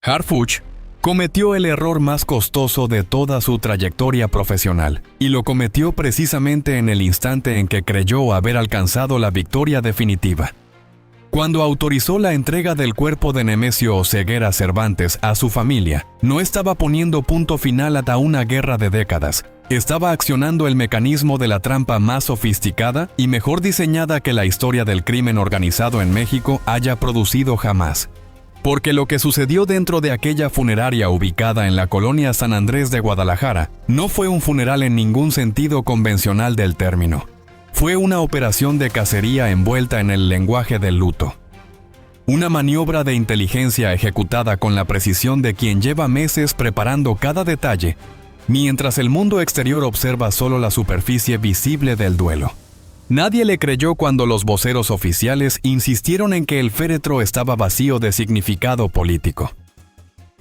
Harfuch cometió el error más costoso de toda su trayectoria profesional, y lo cometió precisamente en el instante en que creyó haber alcanzado la victoria definitiva. Cuando autorizó la entrega del cuerpo de Nemesio Oseguera Cervantes a su familia, no estaba poniendo punto final a una guerra de décadas. Estaba accionando el mecanismo de la trampa más sofisticada y mejor diseñada que la historia del crimen organizado en México haya producido jamás. Porque lo que sucedió dentro de aquella funeraria ubicada en la colonia San Andrés de Guadalajara no fue un funeral en ningún sentido convencional del término. Fue una operación de cacería envuelta en el lenguaje del luto. Una maniobra de inteligencia ejecutada con la precisión de quien lleva meses preparando cada detalle, mientras el mundo exterior observa solo la superficie visible del duelo. Nadie le creyó cuando los voceros oficiales insistieron en que el féretro estaba vacío de significado político.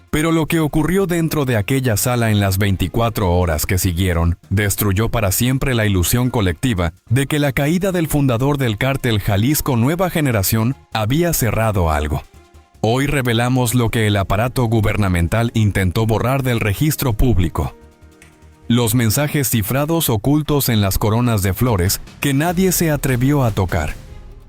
Pero lo que ocurrió dentro de aquella sala en las 24 horas que siguieron destruyó para siempre la ilusión colectiva de que la caída del fundador del cártel Jalisco Nueva Generación había cerrado algo. Hoy revelamos lo que el aparato gubernamental intentó borrar del registro público. Los mensajes cifrados ocultos en las coronas de flores que nadie se atrevió a tocar.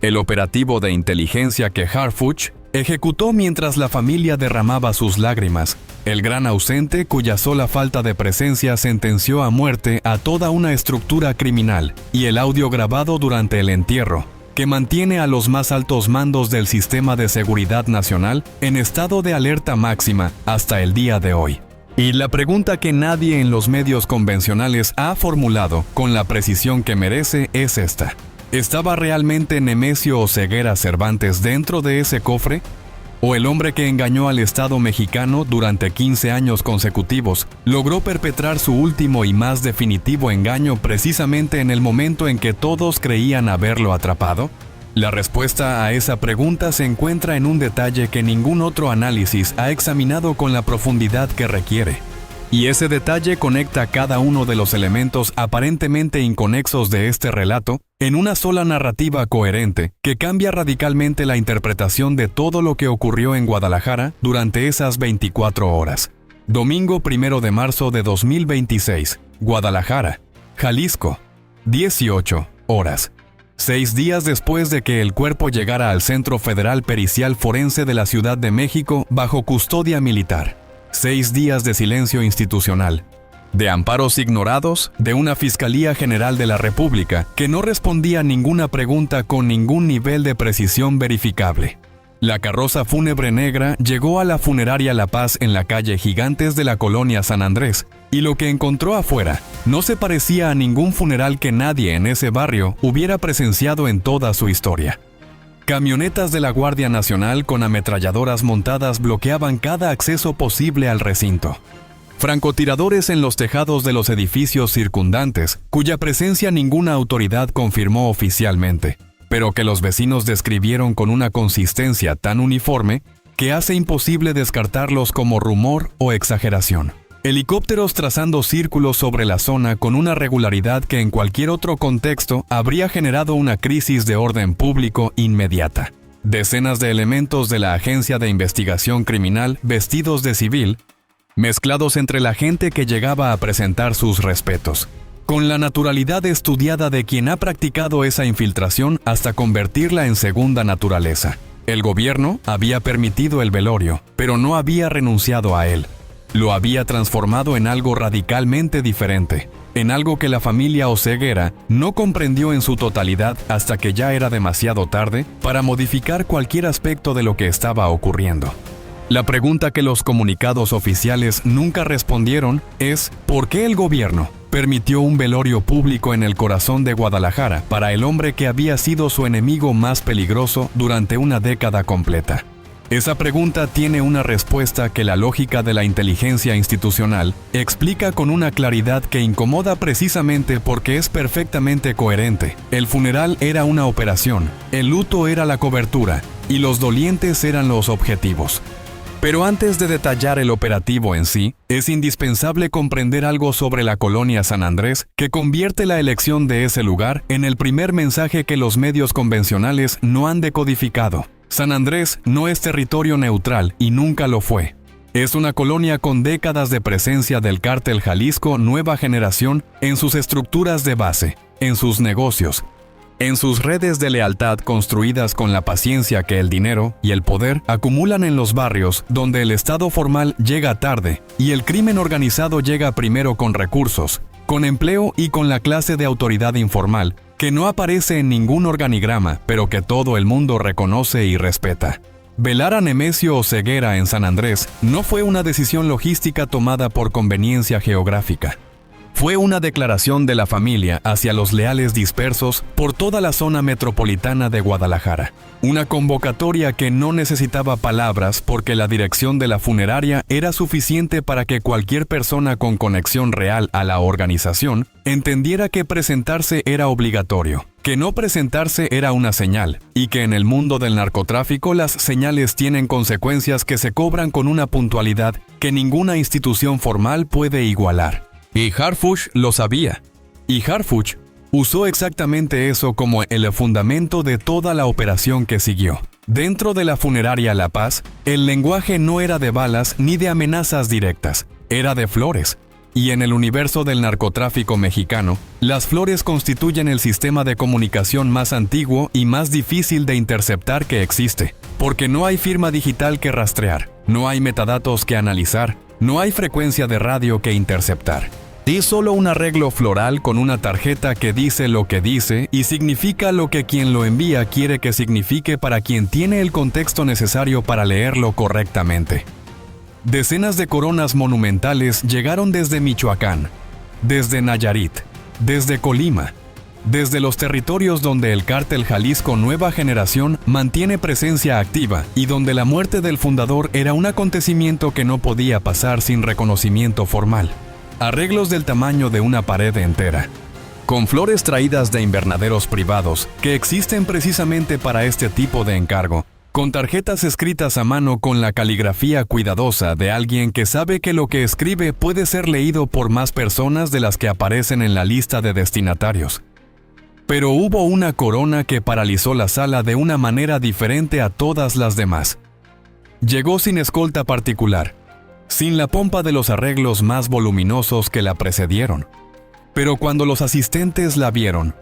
El operativo de inteligencia que Harfuch ejecutó mientras la familia derramaba sus lágrimas. El gran ausente cuya sola falta de presencia sentenció a muerte a toda una estructura criminal. Y el audio grabado durante el entierro, que mantiene a los más altos mandos del sistema de seguridad nacional en estado de alerta máxima hasta el día de hoy. Y la pregunta que nadie en los medios convencionales ha formulado con la precisión que merece es esta. ¿Estaba realmente Nemesio Oseguera Cervantes dentro de ese cofre? ¿O el hombre que engañó al Estado mexicano durante 15 años consecutivos logró perpetrar su último y más definitivo engaño precisamente en el momento en que todos creían haberlo atrapado? La respuesta a esa pregunta se encuentra en un detalle que ningún otro análisis ha examinado con la profundidad que requiere. Y ese detalle conecta cada uno de los elementos aparentemente inconexos de este relato en una sola narrativa coherente que cambia radicalmente la interpretación de todo lo que ocurrió en Guadalajara durante esas 24 horas. Domingo 1 de marzo de 2026, Guadalajara, Jalisco, 18 horas. 6 días después de que el cuerpo llegara al Centro Federal Pericial Forense de la Ciudad de México bajo custodia militar. 6 días de silencio institucional, de amparos ignorados, de una Fiscalía General de la República que no respondía a ninguna pregunta con ningún nivel de precisión verificable. La carroza fúnebre negra llegó a la funeraria La Paz en la calle Gigantes de la colonia San Andrés, y lo que encontró afuera no se parecía a ningún funeral que nadie en ese barrio hubiera presenciado en toda su historia. Camionetas de la Guardia Nacional con ametralladoras montadas bloqueaban cada acceso posible al recinto. Francotiradores en los tejados de los edificios circundantes, cuya presencia ninguna autoridad confirmó oficialmente, pero que los vecinos describieron con una consistencia tan uniforme que hace imposible descartarlos como rumor o exageración. Helicópteros trazando círculos sobre la zona con una regularidad que en cualquier otro contexto habría generado una crisis de orden público inmediata. Decenas de elementos de la Agencia de Investigación Criminal vestidos de civil, mezclados entre la gente que llegaba a presentar sus respetos, con la naturalidad estudiada de quien ha practicado esa infiltración hasta convertirla en segunda naturaleza. El gobierno había permitido el velorio, pero no había renunciado a él. Lo había transformado en algo radicalmente diferente, en algo que la familia Oseguera no comprendió en su totalidad hasta que ya era demasiado tarde para modificar cualquier aspecto de lo que estaba ocurriendo. La pregunta que los comunicados oficiales nunca respondieron es ¿por qué el gobierno permitió un velorio público en el corazón de Guadalajara para el hombre que había sido su enemigo más peligroso durante una década completa? Esa pregunta tiene una respuesta que la lógica de la inteligencia institucional explica con una claridad que incomoda precisamente porque es perfectamente coherente. El funeral era una operación, el luto era la cobertura y los dolientes eran los objetivos. Pero antes de detallar el operativo en sí, es indispensable comprender algo sobre la colonia San Andrés que convierte la elección de ese lugar en el primer mensaje que los medios convencionales no han decodificado. San Andrés no es territorio neutral y nunca lo fue. Es una colonia con décadas de presencia del cártel Jalisco Nueva Generación en sus estructuras de base, en sus negocios, en sus redes de lealtad construidas con la paciencia que el dinero y el poder acumulan en los barrios donde el Estado formal llega tarde y el crimen organizado llega primero con recursos, con empleo y con la clase de autoridad informal que no aparece en ningún organigrama, pero que todo el mundo reconoce y respeta. Velar a Nemesio Oseguera en San Andrés no fue una decisión logística tomada por conveniencia geográfica. Fue una declaración de la familia hacia los leales dispersos por toda la zona metropolitana de Guadalajara. Una convocatoria que no necesitaba palabras porque la dirección de la funeraria era suficiente para que cualquier persona con conexión real a la organización entendiera que presentarse era obligatorio, que no presentarse era una señal, y que en el mundo del narcotráfico las señales tienen consecuencias que se cobran con una puntualidad que ninguna institución formal puede igualar. Y Harfuch lo sabía. Y Harfuch usó exactamente eso como el fundamento de toda la operación que siguió. Dentro de la funeraria La Paz, el lenguaje no era de balas ni de amenazas directas, era de flores. Y en el universo del narcotráfico mexicano, las flores constituyen el sistema de comunicación más antiguo y más difícil de interceptar que existe, porque no hay firma digital que rastrear, no hay metadatos que analizar, no hay frecuencia de radio que interceptar. Es solo un arreglo floral con una tarjeta que dice lo que dice y significa lo que quien lo envía quiere que signifique para quien tiene el contexto necesario para leerlo correctamente. Decenas de coronas monumentales llegaron desde Michoacán, desde Nayarit, desde Colima, desde los territorios donde el cártel Jalisco Nueva Generación mantiene presencia activa y donde la muerte del fundador era un acontecimiento que no podía pasar sin reconocimiento formal. Arreglos del tamaño de una pared entera, con flores traídas de invernaderos privados que existen precisamente para este tipo de encargo, con tarjetas escritas a mano con la caligrafía cuidadosa de alguien que sabe que lo que escribe puede ser leído por más personas de las que aparecen en la lista de destinatarios. Pero hubo una corona que paralizó la sala de una manera diferente a todas las demás. Llegó sin escolta particular, sin la pompa de los arreglos más voluminosos que la precedieron. Pero cuando los asistentes la vieron,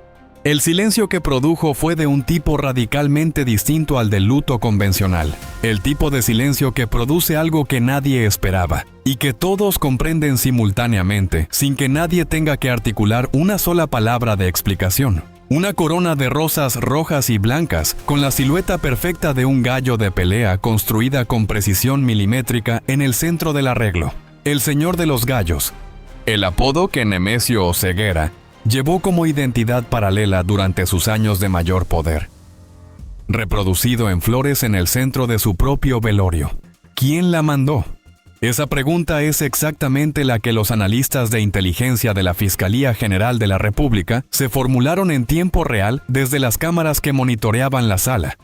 el silencio que produjo fue de un tipo radicalmente distinto al del luto convencional, el tipo de silencio que produce algo que nadie esperaba y que todos comprenden simultáneamente, sin que nadie tenga que articular una sola palabra de explicación. Una corona de rosas rojas y blancas, con la silueta perfecta de un gallo de pelea construida con precisión milimétrica en el centro del arreglo. El Señor de los Gallos, el apodo que Nemesio Oseguera llevó como identidad paralela durante sus años de mayor poder. Reproducido en flores en el centro de su propio velorio. ¿Quién la mandó? Esa pregunta es exactamente la que los analistas de inteligencia de la Fiscalía General de la República se formularon en tiempo real desde las cámaras que monitoreaban la sala.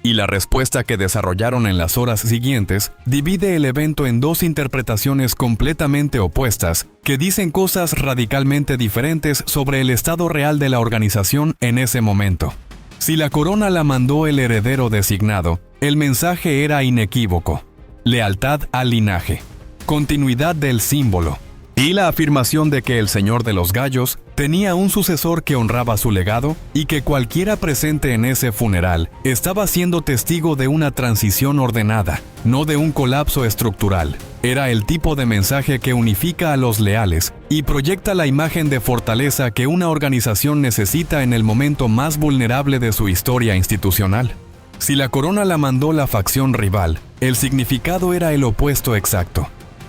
Y la respuesta que desarrollaron en las horas siguientes divide el evento en dos interpretaciones completamente opuestas que dicen cosas radicalmente diferentes sobre el estado real de la organización en ese momento. Si la corona la mandó el heredero designado, el mensaje era inequívoco: lealtad al linaje, continuidad del símbolo, y la afirmación de que el Señor de los Gallos tenía un sucesor que honraba su legado y que cualquiera presente en ese funeral estaba siendo testigo de una transición ordenada, no de un colapso estructural. Era el tipo de mensaje que unifica a los leales y proyecta la imagen de fortaleza que una organización necesita en el momento más vulnerable de su historia institucional. Si la corona la mandó la facción rival, el significado era el opuesto exacto: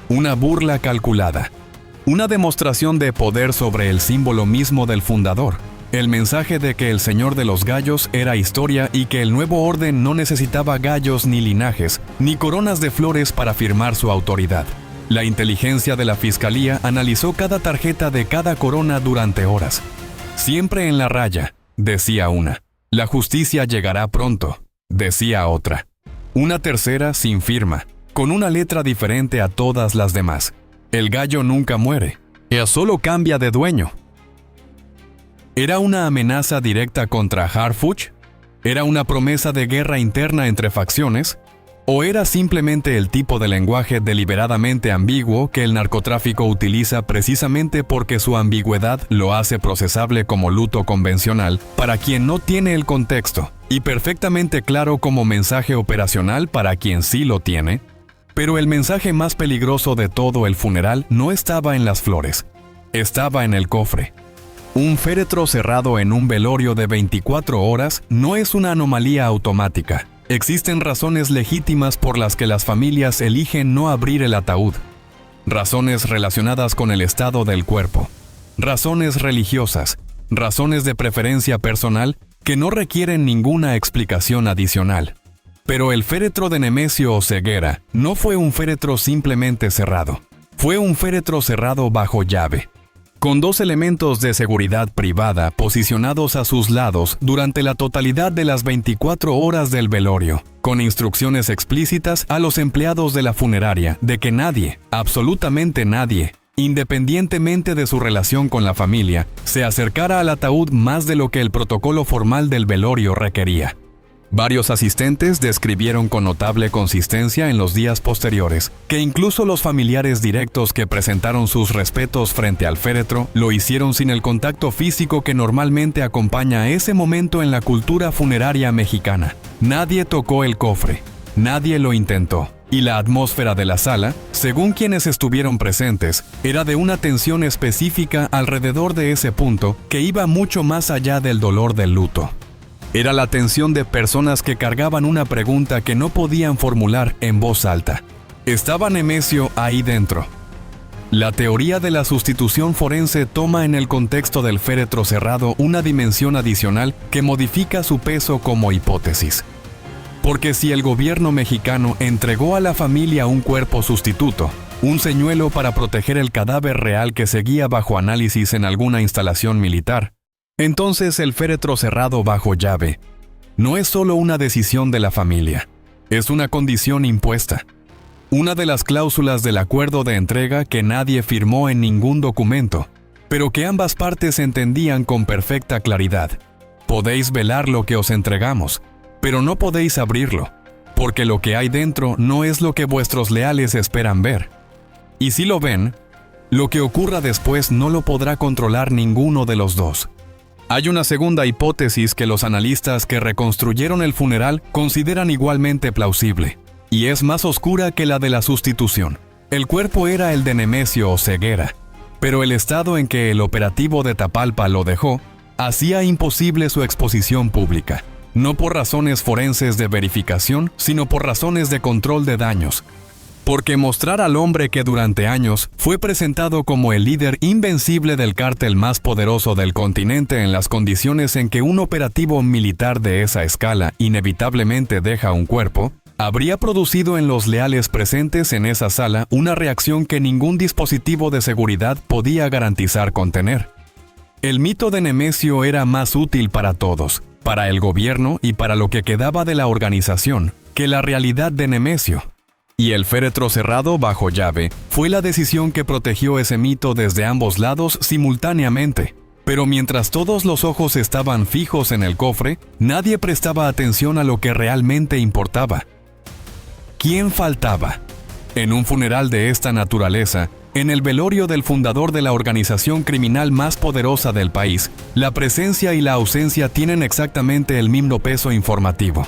una burla calculada, una demostración de poder sobre el símbolo mismo del fundador, el mensaje de que el Señor de los Gallos era historia y que el nuevo orden no necesitaba gallos ni linajes, ni coronas de flores para firmar su autoridad. La inteligencia de la Fiscalía analizó cada tarjeta de cada corona durante horas. Siempre en la raya, decía una. La justicia llegará pronto, decía otra. Una tercera sin firma, con una letra diferente a todas las demás. El gallo nunca muere, él solo cambia de dueño. ¿Era una amenaza directa contra Harfuch? ¿Era una promesa de guerra interna entre facciones? ¿O era simplemente el tipo de lenguaje deliberadamente ambiguo que el narcotráfico utiliza precisamente porque su ambigüedad lo hace procesable como luto convencional para quien no tiene el contexto y perfectamente claro como mensaje operacional para quien sí lo tiene? Pero el mensaje más peligroso de todo el funeral no estaba en las flores, estaba en el cofre. Un féretro cerrado en un velorio de 24 horas no es una anomalía automática. Existen razones legítimas por las que las familias eligen no abrir el ataúd. Razones relacionadas con el estado del cuerpo. Razones religiosas. Razones de preferencia personal que no requieren ninguna explicación adicional. Pero el féretro de Nemesio Oseguera no fue un féretro simplemente cerrado. Fue un féretro cerrado bajo llave, con 2 elementos de seguridad privada posicionados a sus lados durante la totalidad de las 24 horas del velorio, con instrucciones explícitas a los empleados de la funeraria de que nadie, absolutamente nadie, independientemente de su relación con la familia, se acercara al ataúd más de lo que el protocolo formal del velorio requería. Varios asistentes describieron con notable consistencia en los días posteriores que incluso los familiares directos que presentaron sus respetos frente al féretro lo hicieron sin el contacto físico que normalmente acompaña a ese momento en la cultura funeraria mexicana. Nadie tocó el cofre, nadie lo intentó, y la atmósfera de la sala, según quienes estuvieron presentes, era de una tensión específica alrededor de ese punto que iba mucho más allá del dolor del luto. Era la tensión de personas que cargaban una pregunta que no podían formular en voz alta. ¿Estaba Nemesio ahí dentro? La teoría de la sustitución forense toma en el contexto del féretro cerrado una dimensión adicional que modifica su peso como hipótesis. Porque si el gobierno mexicano entregó a la familia un cuerpo sustituto, un señuelo para proteger el cadáver real que seguía bajo análisis en alguna instalación militar, entonces el féretro cerrado bajo llave no es solo una decisión de la familia, es una condición impuesta. Una de las cláusulas del acuerdo de entrega que nadie firmó en ningún documento, pero que ambas partes entendían con perfecta claridad. Podéis velar lo que os entregamos, pero no podéis abrirlo, porque lo que hay dentro no es lo que vuestros leales esperan ver. Y si lo ven, lo que ocurra después no lo podrá controlar ninguno de los dos. Hay una segunda hipótesis que los analistas que reconstruyeron el funeral consideran igualmente plausible, y es más oscura que la de la sustitución. El cuerpo era el de Nemesio Oseguera, pero el estado en que el operativo de Tapalpa lo dejó hacía imposible su exposición pública, no por razones forenses de verificación, sino por razones de control de daños. Porque mostrar al hombre que durante años fue presentado como el líder invencible del cártel más poderoso del continente en las condiciones en que un operativo militar de esa escala inevitablemente deja un cuerpo, habría producido en los leales presentes en esa sala una reacción que ningún dispositivo de seguridad podía garantizar contener. El mito de Nemesio era más útil para todos, para el gobierno y para lo que quedaba de la organización, que la realidad de Nemesio. Y el féretro cerrado bajo llave fue la decisión que protegió ese mito desde ambos lados simultáneamente. Pero mientras todos los ojos estaban fijos en el cofre, nadie prestaba atención a lo que realmente importaba. ¿Quién faltaba? En un funeral de esta naturaleza, en el velorio del fundador de la organización criminal más poderosa del país, la presencia y la ausencia tienen exactamente el mismo peso informativo.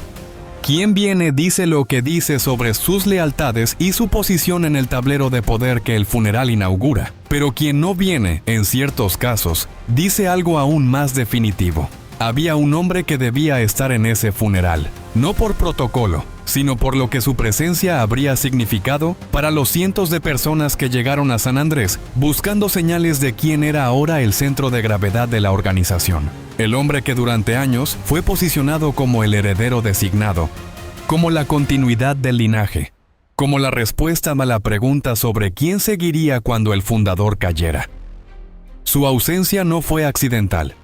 Quien viene dice lo que dice sobre sus lealtades y su posición en el tablero de poder que el funeral inaugura, pero quien no viene, en ciertos casos, dice algo aún más definitivo. Había un hombre que debía estar en ese funeral, no por protocolo, sino por lo que su presencia habría significado para los cientos de personas que llegaron a San Andrés buscando señales de quién era ahora el centro de gravedad de la organización. El hombre que durante años fue posicionado como el heredero designado, como la continuidad del linaje, como la respuesta a la pregunta sobre quién seguiría cuando el fundador cayera. Su ausencia no fue accidental,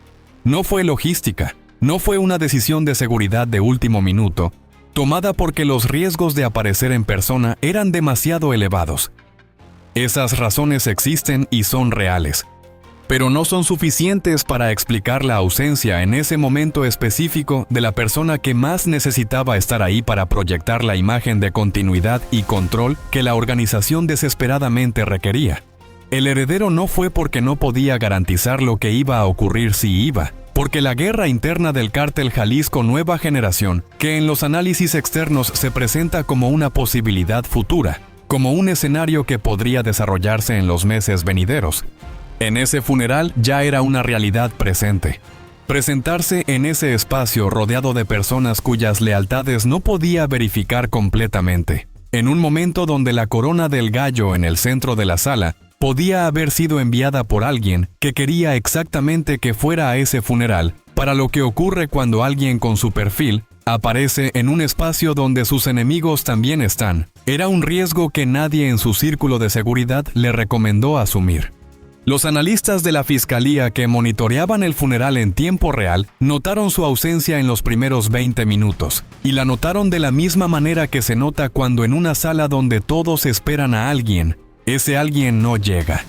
no fue logística, no fue una decisión de seguridad de último minuto, tomada porque los riesgos de aparecer en persona eran demasiado elevados. Esas razones existen y son reales. pero no son suficientes para explicar la ausencia en ese momento específico de la persona que más necesitaba estar ahí para proyectar la imagen de continuidad y control que la organización desesperadamente requería. El heredero no fue porque no podía garantizar lo que iba a ocurrir si iba, porque la guerra interna del Cártel Jalisco Nueva Generación, que en los análisis externos se presenta como una posibilidad futura, como un escenario que podría desarrollarse en los meses venideros. En ese funeral ya era una realidad presente. Presentarse en ese espacio rodeado de personas cuyas lealtades no podía verificar completamente, en un momento donde la corona del gallo en el centro de la sala podía haber sido enviada por alguien que quería exactamente que fuera a ese funeral, para lo que ocurre cuando alguien con su perfil aparece en un espacio donde sus enemigos también están. Era un riesgo que nadie en su círculo de seguridad le recomendó asumir. Los analistas de la fiscalía que monitoreaban el funeral en tiempo real notaron su ausencia en los primeros 20 minutos, y la notaron de la misma manera que se nota cuando en una sala donde todos esperan a alguien, ese alguien no llega.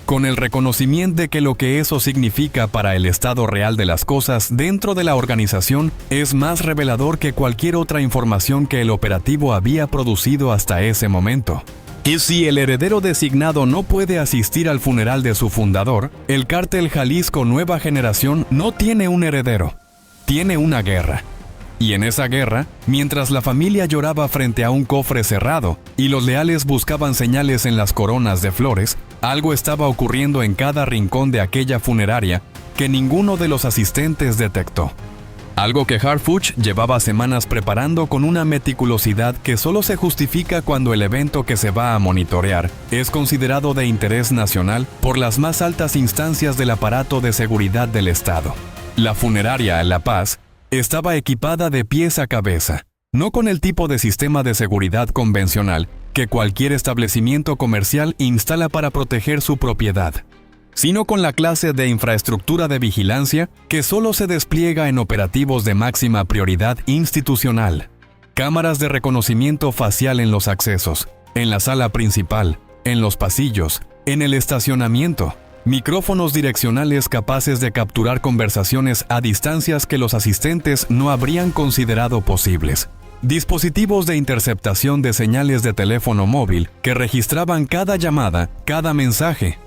Con el reconocimiento de que lo que eso significa para el estado real de las cosas dentro de la organización es más revelador que cualquier otra información que el operativo había producido hasta ese momento. Y si el heredero designado no puede asistir al funeral de su fundador, el Cártel Jalisco Nueva Generación no tiene un heredero, tiene una guerra. Y en esa guerra, mientras la familia lloraba frente a un cofre cerrado y los leales buscaban señales en las coronas de flores, algo estaba ocurriendo en cada rincón de aquella funeraria que ninguno de los asistentes detectó. Algo que Harfuch llevaba semanas preparando con una meticulosidad que solo se justifica cuando el evento que se va a monitorear es considerado de interés nacional por las más altas instancias del aparato de seguridad del Estado. La funeraria La Paz estaba equipada de pies a cabeza, no con el tipo de sistema de seguridad convencional que cualquier establecimiento comercial instala para proteger su propiedad, sino con la clase de infraestructura de vigilancia que solo se despliega en operativos de máxima prioridad institucional. Cámaras de reconocimiento facial en los accesos, en la sala principal, en los pasillos, en el estacionamiento. Micrófonos direccionales capaces de capturar conversaciones a distancias que los asistentes no habrían considerado posibles. Dispositivos de interceptación de señales de teléfono móvil que registraban cada llamada, cada mensaje,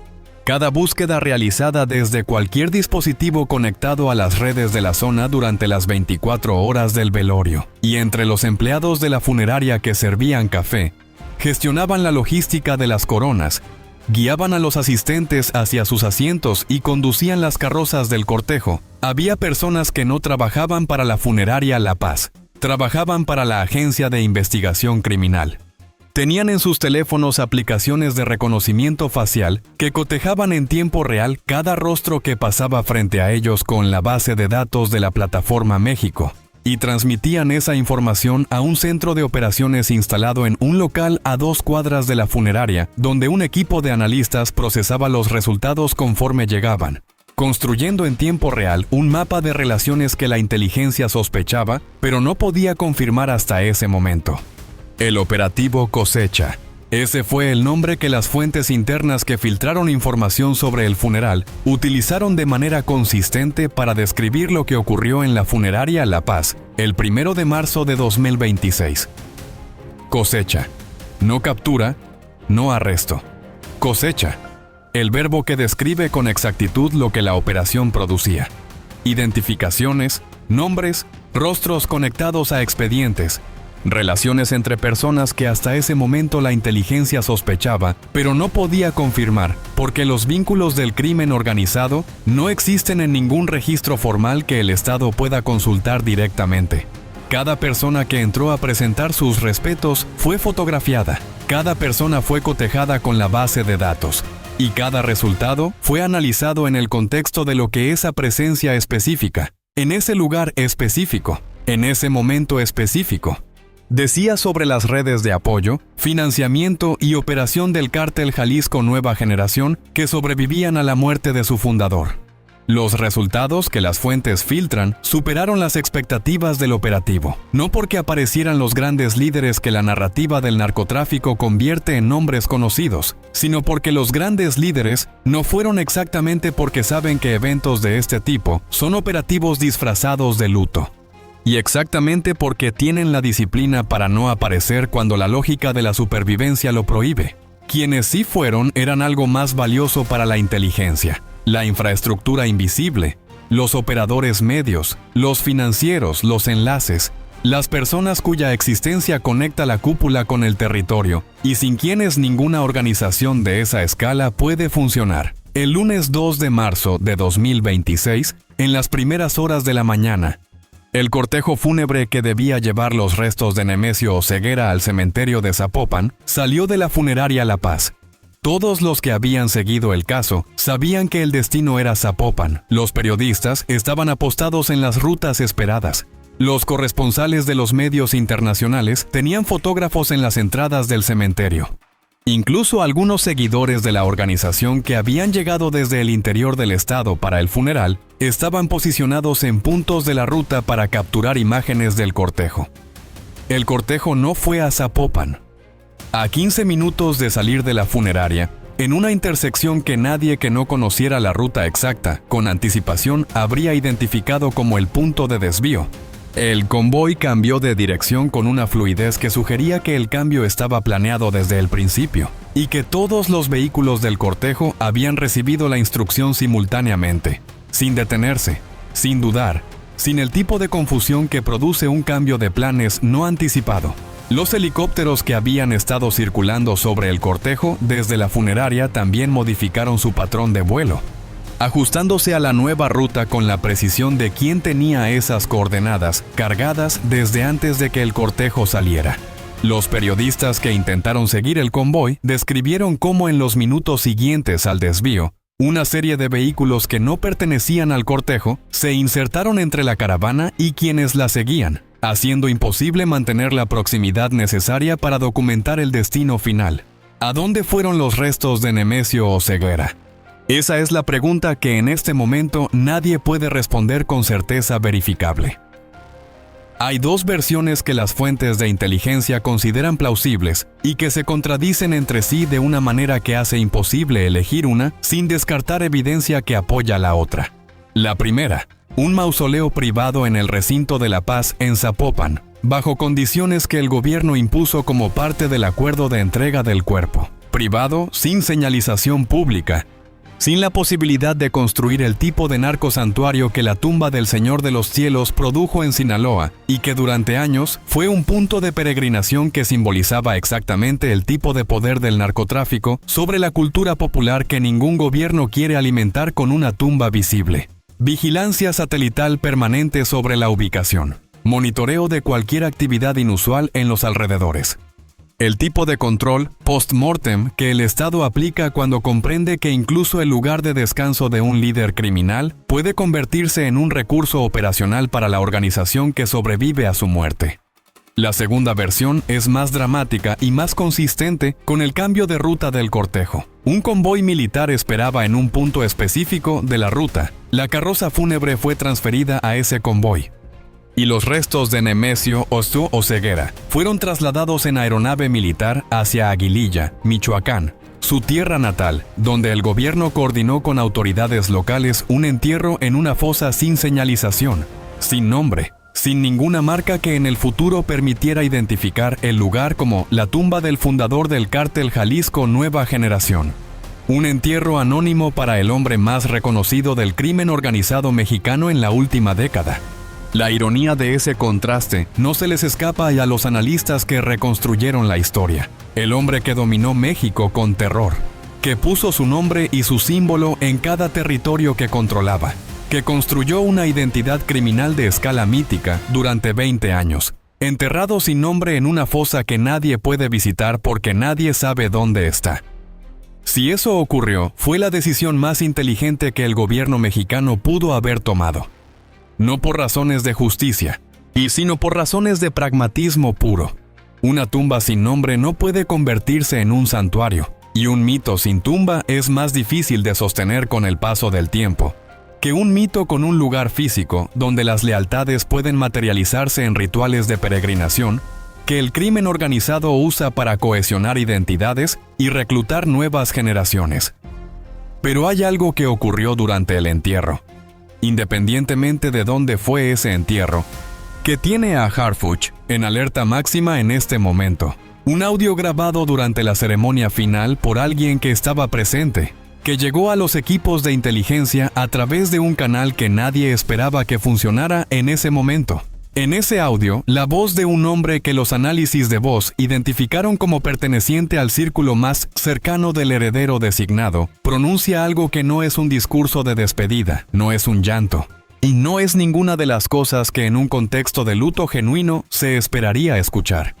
cada búsqueda realizada desde cualquier dispositivo conectado a las redes de la zona durante las 24 horas del velorio. Y entre los empleados de la funeraria que servían café, gestionaban la logística de las coronas, guiaban a los asistentes hacia sus asientos y conducían las carrozas del cortejo. Había personas que no trabajaban para la funeraria La Paz, trabajaban para la Agencia de Investigación Criminal. Tenían en sus teléfonos aplicaciones de reconocimiento facial que cotejaban en tiempo real cada rostro que pasaba frente a ellos con la base de datos de la plataforma México, y transmitían esa información a un centro de operaciones instalado en un local a 2 cuadras de la funeraria, donde un equipo de analistas procesaba los resultados conforme llegaban, construyendo en tiempo real un mapa de relaciones que la inteligencia sospechaba, pero no podía confirmar hasta ese momento. El operativo Cosecha. Ese fue el nombre que las fuentes internas que filtraron información sobre el funeral utilizaron de manera consistente para describir lo que ocurrió en la funeraria La Paz el 1 de marzo de 2026. Cosecha. No captura, no arresto. Cosecha. El verbo que describe con exactitud lo que la operación producía. Identificaciones, nombres, rostros conectados a expedientes, relaciones entre personas que hasta ese momento la inteligencia sospechaba, pero no podía confirmar, porque los vínculos del crimen organizado no existen en ningún registro formal que el Estado pueda consultar directamente. Cada persona que entró a presentar sus respetos fue fotografiada, cada persona fue cotejada con la base de datos, y cada resultado fue analizado en el contexto de lo que esa presencia específica, en ese lugar específico, en ese momento específico, decía sobre las redes de apoyo, financiamiento y operación del Cártel Jalisco Nueva Generación que sobrevivían a la muerte de su fundador. Los resultados que las fuentes filtran superaron las expectativas del operativo, no porque aparecieran los grandes líderes que la narrativa del narcotráfico convierte en nombres conocidos, sino porque los grandes líderes no fueron exactamente porque saben que eventos de este tipo son operativos disfrazados de luto. Y exactamente porque tienen la disciplina para no aparecer cuando la lógica de la supervivencia lo prohíbe. Quienes sí fueron eran algo más valioso para la inteligencia. La infraestructura invisible, los operadores medios, los financieros, los enlaces, las personas cuya existencia conecta la cúpula con el territorio y sin quienes ninguna organización de esa escala puede funcionar. El lunes 2 de marzo de 2026, en las primeras horas de la mañana, el cortejo fúnebre que debía llevar los restos de Nemesio Oseguera al cementerio de Zapopan salió de la funeraria La Paz. Todos los que habían seguido el caso sabían que el destino era Zapopan. Los periodistas estaban apostados en las rutas esperadas. Los corresponsales de los medios internacionales tenían fotógrafos en las entradas del cementerio. Incluso algunos seguidores de la organización que habían llegado desde el interior del estado para el funeral estaban posicionados en puntos de la ruta para capturar imágenes del cortejo. El cortejo no fue a Zapopan. A 15 minutos de salir de la funeraria, en una intersección que nadie que no conociera la ruta exacta con anticipación habría identificado como el punto de desvío, el convoy cambió de dirección con una fluidez que sugería que el cambio estaba planeado desde el principio y que todos los vehículos del cortejo habían recibido la instrucción simultáneamente, sin detenerse, sin dudar, sin el tipo de confusión que produce un cambio de planes no anticipado. Los helicópteros que habían estado circulando sobre el cortejo desde la funeraria también modificaron su patrón de vuelo, ajustándose a la nueva ruta con la precisión de quién tenía esas coordenadas cargadas desde antes de que el cortejo saliera. Los periodistas que intentaron seguir el convoy describieron cómo en los minutos siguientes al desvío, una serie de vehículos que no pertenecían al cortejo se insertaron entre la caravana y quienes la seguían, haciendo imposible mantener la proximidad necesaria para documentar el destino final. ¿A dónde fueron los restos de Nemesio Oseguera? Esa es la pregunta que en este momento nadie puede responder con certeza verificable. Hay dos versiones que las fuentes de inteligencia consideran plausibles y que se contradicen entre sí de una manera que hace imposible elegir una sin descartar evidencia que apoya la otra. La primera, un mausoleo privado en el recinto de La Paz en Zapopan, bajo condiciones que el gobierno impuso como parte del acuerdo de entrega del cuerpo. Privado, sin señalización pública, sin la posibilidad de construir el tipo de narcosantuario que la tumba del Señor de los Cielos produjo en Sinaloa y que durante años fue un punto de peregrinación que simbolizaba exactamente el tipo de poder del narcotráfico sobre la cultura popular que ningún gobierno quiere alimentar con una tumba visible. Vigilancia satelital permanente sobre la ubicación. Monitoreo de cualquier actividad inusual en los alrededores. El tipo de control post-mortem que el Estado aplica cuando comprende que incluso el lugar de descanso de un líder criminal puede convertirse en un recurso operacional para la organización que sobrevive a su muerte. La segunda versión es más dramática y más consistente con el cambio de ruta del cortejo. Un convoy militar esperaba en un punto específico de la ruta. La carroza fúnebre fue transferida a ese convoy, y los restos de Nemesio Oseguera fueron trasladados en aeronave militar hacia Aguililla, Michoacán, su tierra natal, donde el gobierno coordinó con autoridades locales un entierro en una fosa sin señalización, sin nombre, sin ninguna marca que en el futuro permitiera identificar el lugar como la tumba del fundador del cártel Jalisco Nueva Generación. Un entierro anónimo para el hombre más reconocido del crimen organizado mexicano en la última década. La ironía de ese contraste no se les escapa a los analistas que reconstruyeron la historia. El hombre que dominó México con terror, que puso su nombre y su símbolo en cada territorio que controlaba, que construyó una identidad criminal de escala mítica durante 20 años, enterrado sin nombre en una fosa que nadie puede visitar porque nadie sabe dónde está. Si eso ocurrió, fue la decisión más inteligente que el gobierno mexicano pudo haber tomado. No por razones de justicia, sino por razones de pragmatismo puro. Una tumba sin nombre no puede convertirse en un santuario, y un mito sin tumba es más difícil de sostener con el paso del tiempo que un mito con un lugar físico donde las lealtades pueden materializarse en rituales de peregrinación, que el crimen organizado usa para cohesionar identidades y reclutar nuevas generaciones. Pero hay algo que ocurrió durante el entierro, independientemente de dónde fue ese entierro, que tiene a Harfuch en alerta máxima en este momento. Un audio grabado durante la ceremonia final por alguien que estaba presente, que llegó a los equipos de inteligencia a través de un canal que nadie esperaba que funcionara en ese momento. En ese audio, la voz de un hombre que los análisis de voz identificaron como perteneciente al círculo más cercano del heredero designado, pronuncia algo que no es un discurso de despedida, no es un llanto, y no es ninguna de las cosas que en un contexto de luto genuino se esperaría escuchar.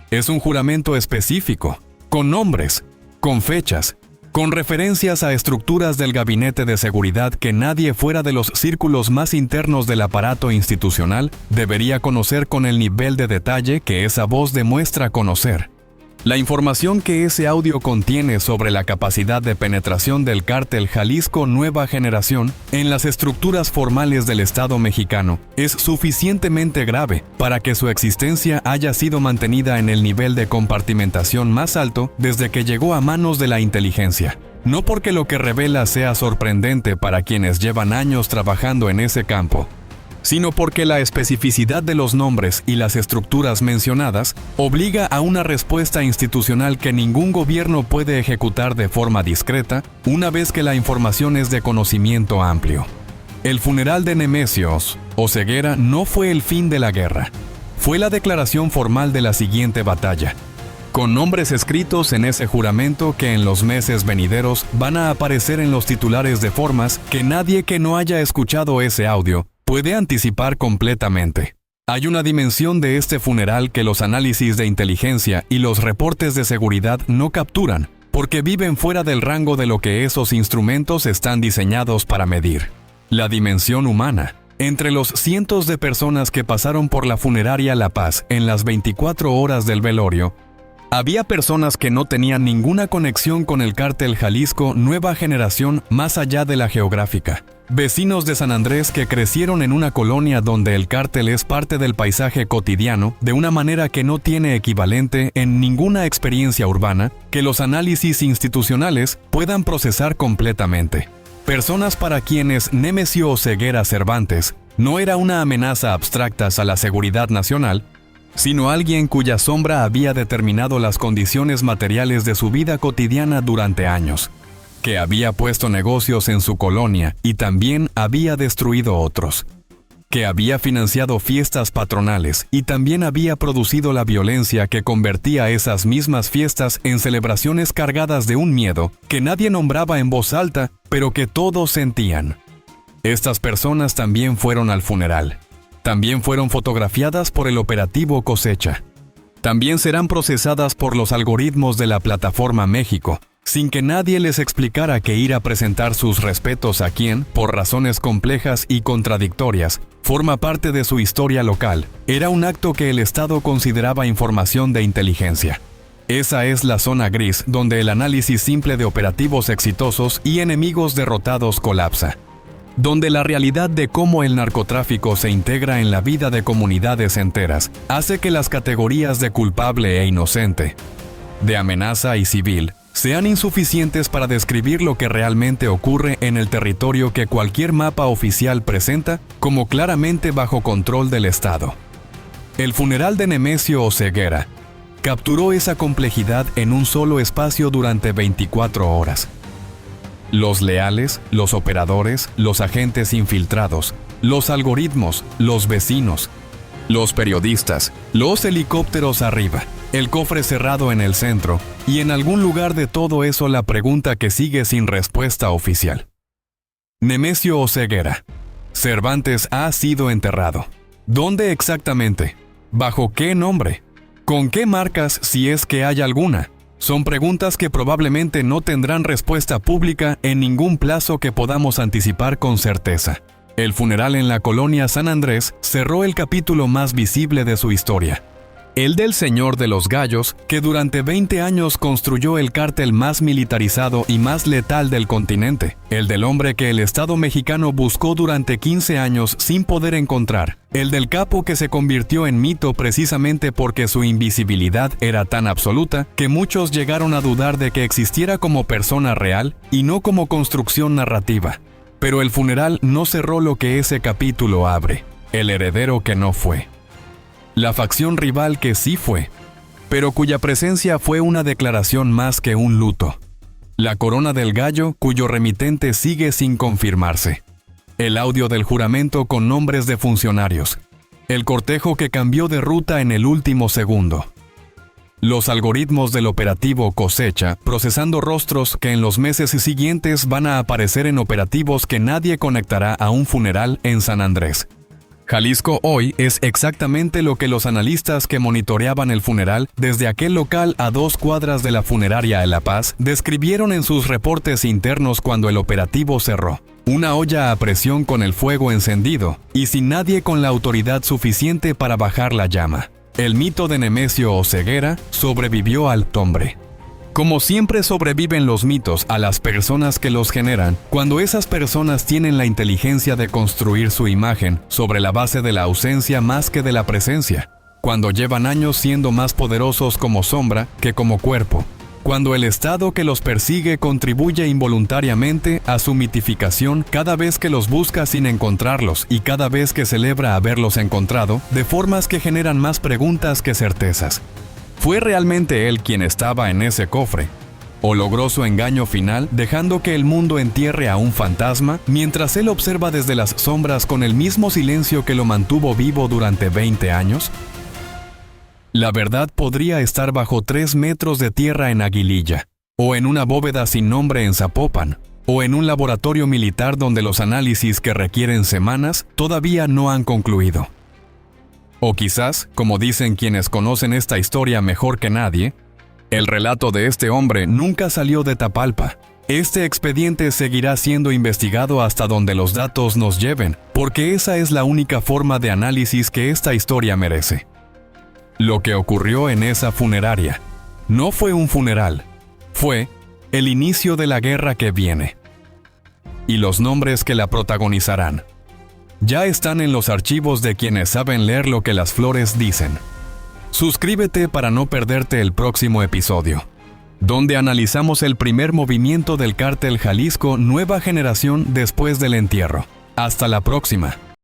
Es un juramento específico, con nombres, con fechas, con referencias a estructuras del gabinete de seguridad que nadie fuera de los círculos más internos del aparato institucional debería conocer con el nivel de detalle que esa voz demuestra conocer. La información que ese audio contiene sobre la capacidad de penetración del cártel Jalisco Nueva Generación en las estructuras formales del Estado mexicano es suficientemente grave para que su existencia haya sido mantenida en el nivel de compartimentación más alto desde que llegó a manos de la inteligencia. No porque lo que revela sea sorprendente para quienes llevan años trabajando en ese campo, sino porque la especificidad de los nombres y las estructuras mencionadas obliga a una respuesta institucional que ningún gobierno puede ejecutar de forma discreta una vez que la información es de conocimiento amplio. El funeral de Nemesio Oseguera no fue el fin de la guerra, fue la declaración formal de la siguiente batalla, con nombres escritos en ese juramento que en los meses venideros van a aparecer en los titulares de formas que nadie que no haya escuchado ese audio puede anticipar completamente. Hay una dimensión de este funeral que los análisis de inteligencia y los reportes de seguridad no capturan, porque viven fuera del rango de lo que esos instrumentos están diseñados para medir. La dimensión humana. Entre los cientos de personas que pasaron por la funeraria La Paz en las 24 horas del velorio, había personas que no tenían ninguna conexión con el cártel Jalisco Nueva Generación más allá de la geográfica. Vecinos de San Andrés que crecieron en una colonia donde el cártel es parte del paisaje cotidiano de una manera que no tiene equivalente en ninguna experiencia urbana que los análisis institucionales puedan procesar completamente. Personas para quienes Nemesio Oseguera Cervantes no era una amenaza abstracta a la seguridad nacional, sino alguien cuya sombra había determinado las condiciones materiales de su vida cotidiana durante años, que había puesto negocios en su colonia y también había destruido otros, que había financiado fiestas patronales y también había producido la violencia que convertía esas mismas fiestas en celebraciones cargadas de un miedo que nadie nombraba en voz alta, pero que todos sentían. Estas personas también fueron al funeral. También fueron fotografiadas por el operativo Cosecha. También serán procesadas por los algoritmos de la Plataforma México, sin que nadie les explicara que ir a presentar sus respetos a quien, por razones complejas y contradictorias, forma parte de su historia local, era un acto que el Estado consideraba información de inteligencia. Esa es la zona gris donde el análisis simple de operativos exitosos y enemigos derrotados colapsa, donde la realidad de cómo el narcotráfico se integra en la vida de comunidades enteras hace que las categorías de culpable e inocente, de amenaza y civil, sean insuficientes para describir lo que realmente ocurre en el territorio que cualquier mapa oficial presenta como claramente bajo control del Estado. El funeral de Nemesio Oseguera capturó esa complejidad en un solo espacio durante 24 horas. Los leales, los operadores, los agentes infiltrados, los algoritmos, los vecinos, los periodistas, los helicópteros arriba, el cofre cerrado en el centro, y en algún lugar de todo eso la pregunta que sigue sin respuesta oficial. Nemesio Oseguera. Cervantes ha sido enterrado. ¿Dónde exactamente? ¿Bajo qué nombre? ¿Con qué marcas si es que hay alguna? Son preguntas que probablemente no tendrán respuesta pública en ningún plazo que podamos anticipar con certeza. El funeral en la colonia San Andrés cerró el capítulo más visible de su historia. El del Señor de los Gallos, que durante 20 años construyó el cártel más militarizado y más letal del continente. El del hombre que el Estado mexicano buscó durante 15 años sin poder encontrar. El del capo que se convirtió en mito precisamente porque su invisibilidad era tan absoluta que muchos llegaron a dudar de que existiera como persona real y no como construcción narrativa. Pero el funeral no cerró lo que ese capítulo abre: el heredero que no fue. La facción rival que sí fue, pero cuya presencia fue una declaración más que un luto. La corona del gallo cuyo remitente sigue sin confirmarse. El audio del juramento con nombres de funcionarios. El cortejo que cambió de ruta en el último segundo. Los algoritmos del operativo Cosecha procesando rostros que en los meses siguientes van a aparecer en operativos que nadie conectará a un funeral en San Andrés. Jalisco hoy es exactamente lo que los analistas que monitoreaban el funeral desde aquel local a 2 cuadras de la funeraria de La Paz describieron en sus reportes internos cuando el operativo cerró. Una olla a presión con el fuego encendido y sin nadie con la autoridad suficiente para bajar la llama. El mito de Nemesio Oseguera sobrevivió al hombre. Como siempre sobreviven los mitos a las personas que los generan, cuando esas personas tienen la inteligencia de construir su imagen sobre la base de la ausencia más que de la presencia, cuando llevan años siendo más poderosos como sombra que como cuerpo, cuando el estado que los persigue contribuye involuntariamente a su mitificación cada vez que los busca sin encontrarlos y cada vez que celebra haberlos encontrado, de formas que generan más preguntas que certezas. ¿Fue realmente él quien estaba en ese cofre? ¿O logró su engaño final dejando que el mundo entierre a un fantasma mientras él observa desde las sombras con el mismo silencio que lo mantuvo vivo durante 20 años? La verdad podría estar bajo 3 metros de tierra en Aguililla, o en una bóveda sin nombre en Zapopan, o en un laboratorio militar donde los análisis que requieren semanas todavía no han concluido. O quizás, como dicen quienes conocen esta historia mejor que nadie, el relato de este hombre nunca salió de Tapalpa. Este expediente seguirá siendo investigado hasta donde los datos nos lleven, porque esa es la única forma de análisis que esta historia merece. Lo que ocurrió en esa funeraria no fue un funeral, fue el inicio de la guerra que viene. Y los nombres que la protagonizarán ya están en los archivos de quienes saben leer lo que las flores dicen. Suscríbete para no perderte el próximo episodio, donde analizamos el primer movimiento del cártel Jalisco Nueva Generación después del entierro. Hasta la próxima.